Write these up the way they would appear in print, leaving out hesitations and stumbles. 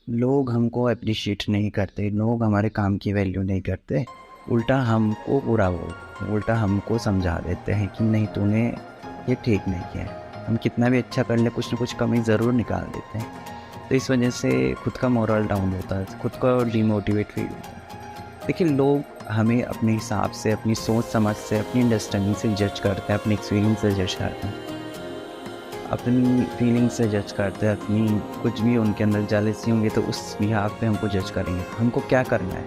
लोग हमको अप्रिशिएट नहीं करते, लोग हमारे काम की वैल्यू नहीं करते, उल्टा हमको बुरा बोल, उल्टा हमको समझा देते हैं कि नहीं तूने ये ठीक नहीं किया है। हम कितना भी अच्छा कर ले कुछ ना कुछ कमी ज़रूर निकाल देते हैं। तो इस वजह से खुद का मोरल डाउन होता है, खुद को डिमोटिवेट फील होता है। देखिए लोग हमें अपने हिसाब से, अपनी सोच समझ से, अपनी अंडरस्टैंडिंग से जज करते हैं, अपने एक्सपीरियंस से जज करते हैं, अपनी फीलिंग से जज करते हैं। अपनी कुछ भी उनके अंदर जेलसी होंगे तो उस बिहाफ पे हमको जज करेंगे। हमको क्या करना है?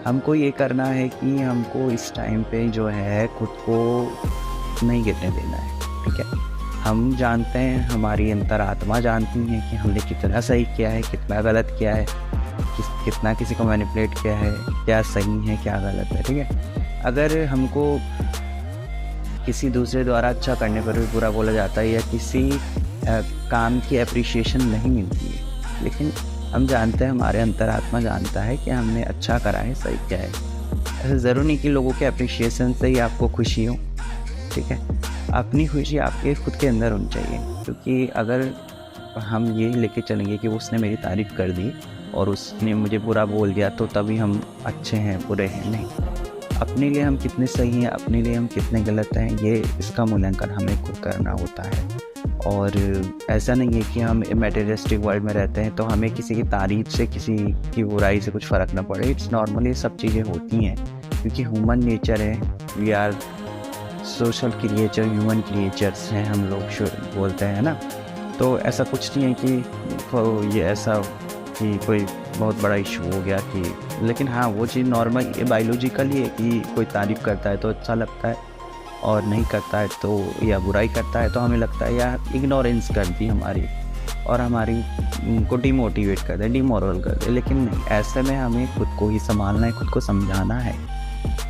हमको ये करना है कि हमको इस टाइम पे जो है खुद को नहीं गिरने देना है, ठीक है? हम जानते हैं, हमारी अंतरात्मा जानती है कि हमने कितना सही किया है, कितना गलत किया है, कितना किसी को मैनिपुलेट किया है, क्या सही है क्या गलत है, ठीक है? अगर हमको किसी दूसरे द्वारा अच्छा करने पर भी बुरा बोला जाता है या किसी काम की अप्रिशिएशन नहीं मिलती है, लेकिन हम जानते हैं, हमारे अंतरात्मा जानता है कि हमने अच्छा करा है, सही किया है। ऐसा ज़रूर नहीं कि लोगों के अप्रिशिएशन से ही आपको खुशी हो, ठीक है? अपनी खुशी आपके खुद के अंदर होनी चाहिए, क्योंकि अगर हम ये लेके चलेंगे कि उसने मेरी तारीफ़ कर दी और उसने मुझे बुरा बोल दिया तो तभी हम अच्छे हैं, बुरे हैं, नहीं। अपने लिए हम कितने सही हैं, अपने लिए हम कितने गलत हैं, ये इसका मूल्यांकन हमें खुद करना होता है। और ऐसा नहीं है कि हम मटेरियलिस्टिक वर्ल्ड में रहते हैं तो हमें किसी की तारीफ से, किसी की बुराई से कुछ फ़र्क ना पड़े। इट्स नॉर्मल, ये सब चीज़ें होती हैं क्योंकि ह्यूमन नेचर है। We are social creature, human creatures हैं हम लोग, बोलते हैं ना। तो ऐसा कुछ नहीं है कि ये ऐसा कि कोई बहुत बड़ा इशू हो गया कि, लेकिन हाँ वो चीज़ नॉर्मल, ये बायोलॉजिकली है कि कोई तारीफ़ करता है तो अच्छा लगता है और नहीं करता है तो, या बुराई करता है तो हमें लगता है यार इग्नोरेंस कर दी हमारी, और हमारी को डिमोटिवेट कर दे, डिमोरल कर दे। लेकिन नहीं, ऐसे में हमें खुद को ही संभालना है, खुद को समझाना है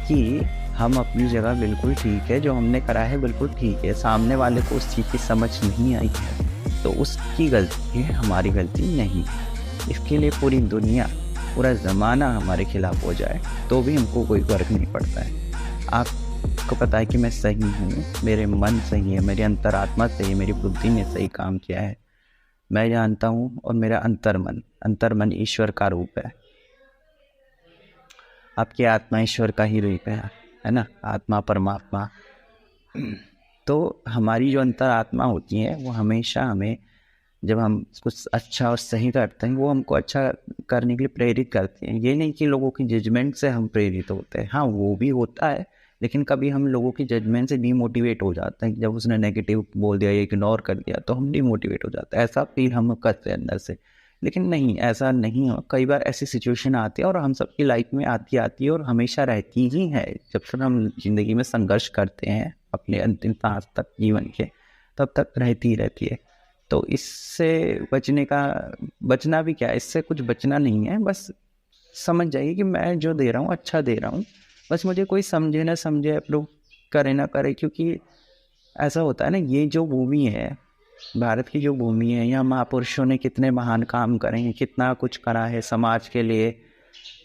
कि हम अपनी जगह बिल्कुल ठीक है, जो हमने करा है बिल्कुल ठीक है। सामने वाले को उस चीज़ की समझ नहीं आई है तो उसकी गलती है, हमारी गलती नहीं है। इसके लिए पूरी दुनिया, पूरा ज़माना हमारे खिलाफ हो जाए तो भी हमको कोई फ़र्क नहीं पड़ता है। आपको पता है कि मैं सही हूँ, मेरे मन सही है, मेरी अंतरात्मा सही है, मेरी बुद्धि ने सही काम किया है, मैं जानता हूँ। और मेरा अंतर्मन ईश्वर का रूप है। आपकी आत्मा ईश्वर का ही रूप है ना? आत्मा परमात्मा। तो हमारी जो अंतरात्मा होती है वो हमेशा हमें, जब हम कुछ अच्छा और सही करते हैं, वो हमको अच्छा करने के लिए प्रेरित करते हैं। ये नहीं कि लोगों की जजमेंट से हम प्रेरित होते हैं, हाँ वो भी होता है, लेकिन कभी हम लोगों की जजमेंट से डीमोटिवेट हो जाते हैं। जब उसने नेगेटिव बोल दिया या इग्नोर कर दिया तो हम डीमोटिवेट हो जाते हैं, ऐसा फील हम करते हैं अंदर से। लेकिन नहीं, ऐसा नहीं हो। कई बार ऐसी सिचुएशन आती है और हम सबकी लाइफ में आती है और हमेशा रहती ही है। जब तक हम जिंदगी में संघर्ष करते हैं अपने अंतिम सांस तक जीवन के, तब तक रहती ही रहती है। तो इससे बचना भी क्या है, इससे कुछ बचना नहीं है। बस समझ जाइए कि मैं जो दे रहा हूँ अच्छा दे रहा हूँ, बस मुझे कोई समझे ना समझे, अप्रूव करे ना करे। क्योंकि ऐसा होता है ना, ये जो भूमि है, भारत की जो भूमि है, यहाँ महापुरुषों ने कितने महान काम करे हैं, कितना कुछ करा है समाज के लिए,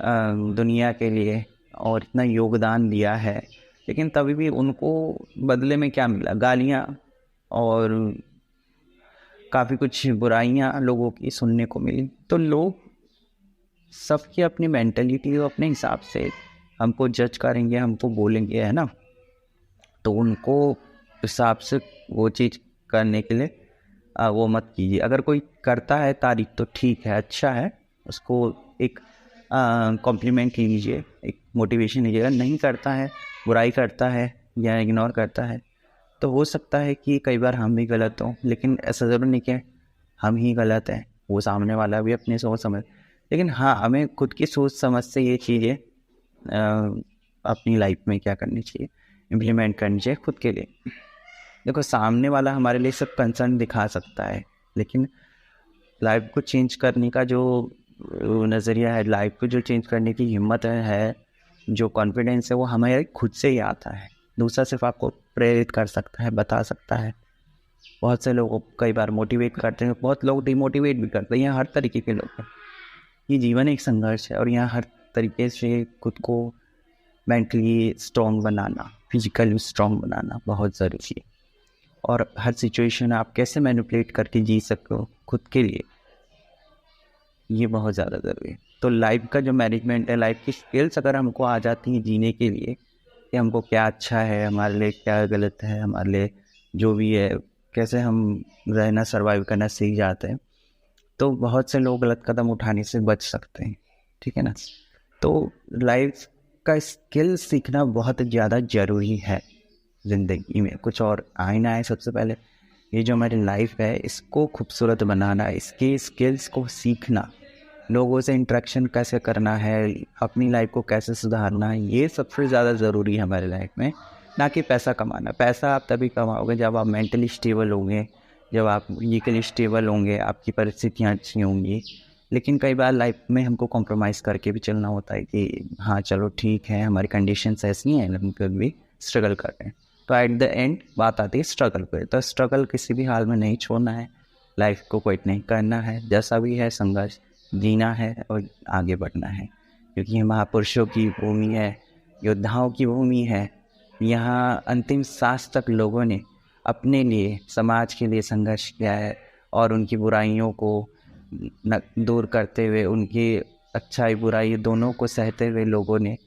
दुनिया के लिए, और इतना योगदान दिया है। लेकिन तभी भी उनको बदले में क्या मिला? गालियाँ और काफ़ी कुछ बुराइयाँ लोगों की सुनने को मिली। तो लोग सबकी अपनी मेंटलिटी और अपने हिसाब से हमको जज करेंगे, हमको बोलेंगे, है ना? तो उनको हिसाब से वो चीज़ करने के लिए वो मत कीजिए। अगर कोई करता है तारीफ तो ठीक है, अच्छा है, उसको एक कॉम्प्लीमेंट लीजिए, एक मोटिवेशन लीजिए। अगर नहीं करता है, बुराई करता है या इग्नोर करता है, तो हो सकता है कि कई बार हम भी गलत हों, लेकिन ऐसा ज़रूर नहीं कि हम ही गलत हैं, वो सामने वाला भी अपनी सोच समझ। लेकिन हाँ, हमें खुद की सोच समझ से ये चीज़ें अपनी लाइफ में क्या करनी चाहिए, इम्प्लीमेंट करनी चाहिए खुद के लिए। देखो, सामने वाला हमारे लिए सब कंसर्न दिखा सकता है, लेकिन लाइफ को चेंज करने का जो नज़रिया है, लाइफ को जो चेंज करने की हिम्मत है, जो कॉन्फिडेंस है, वो हमें खुद से ही आता है। दूसरा सिर्फ आपको प्रेरित कर सकता है, बता सकता है। बहुत से लोग कई बार मोटिवेट करते हैं, बहुत लोग डिमोटिवेट भी करते हैं। यहाँ हर तरीके के लोग हैं। ये जीवन एक संघर्ष है और यहाँ हर तरीके से खुद को मेंटली स्ट्रॉन्ग बनाना, फिजिकली स्ट्रॉन्ग बनाना बहुत ज़रूरी है। और हर सिचुएशन आप कैसे मैनिपुलेट करके जी सकते हो खुद के लिए, ये बहुत ज़्यादा ज़रूरी है। तो लाइफ का जो मैनेजमेंट है, लाइफ की स्किल्स अगर हमको आ जाती हैं जीने के लिए, कि हमको क्या अच्छा है, हमारे लिए क्या गलत है, हमारे लिए जो भी है, कैसे हम रहना सर्वाइव करना सीख जाते हैं, तो बहुत से लोग गलत कदम उठाने से बच सकते हैं। ठीक है ना। तो लाइफ का स्किल सीखना बहुत ज़्यादा ज़रूरी है ज़िंदगी में। कुछ और आईना है सबसे पहले, ये जो हमारी लाइफ है इसको खूबसूरत बनाना, इसके स्किल्स को सीखना, लोगों से इंटरेक्शन कैसे करना है, अपनी लाइफ को कैसे सुधारना है, ये सबसे ज़्यादा ज़रूरी है हमारे लाइफ में, ना कि पैसा कमाना। पैसा आप तभी कमाओगे जब आप मेंटली स्टेबल होंगे, जब आप फिजिकली स्टेबल होंगे, आपकी परिस्थितियाँ अच्छी होंगी। लेकिन कई बार लाइफ में हमको कॉम्प्रोमाइज़ करके भी चलना होता है कि हाँ चलो ठीक है, हमारी कंडीशंस ऐसी हैं, हम फिर भी स्ट्रगल कर रहे हैं। तो एट द एंड बात आती है स्ट्रगल पे। तो स्ट्रगल किसी भी हाल में नहीं छोड़ना है, लाइफ को क्विट नहीं करना है, जैसा भी है संघर्ष जीना है और आगे बढ़ना है, क्योंकि ये महापुरुषों की भूमि है, योद्धाओं की भूमि है। यहाँ अंतिम सांस तक लोगों ने अपने लिए, समाज के लिए संघर्ष किया है, और उनकी बुराइयों को दूर करते हुए, उनकी अच्छाई बुराई दोनों को सहते हुए लोगों ने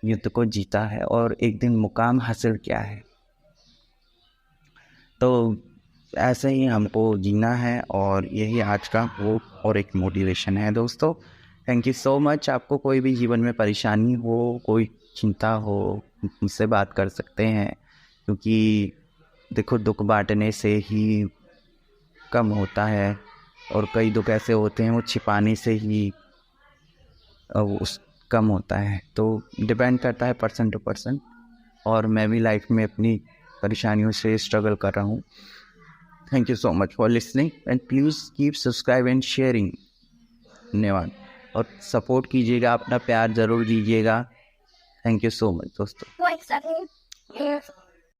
युद्ध को जीता है और एक दिन मुकाम हासिल किया है। तो ऐसे ही हमको जीना है, और यही आज का वो और एक मोटिवेशन है दोस्तों। Thank you so much. आपको कोई भी जीवन में परेशानी हो, कोई चिंता हो, मुझसे बात कर सकते हैं, क्योंकि देखो दुख बांटने से ही कम होता है, और कई दुख ऐसे होते हैं वो छिपाने से ही उस कम होता है। तो डिपेंड करता है पर्सन टू पर्सन, और मैं भी लाइफ में अपनी परेशानियों से स्ट्रगल कर रहा हूँ। Thank you so much for listening and please keep subscribe and sharing. धन्यवाद, और सपोर्ट कीजिएगा, अपना प्यार ज़रूर दीजिएगा। थैंक यू सो मच दोस्तों।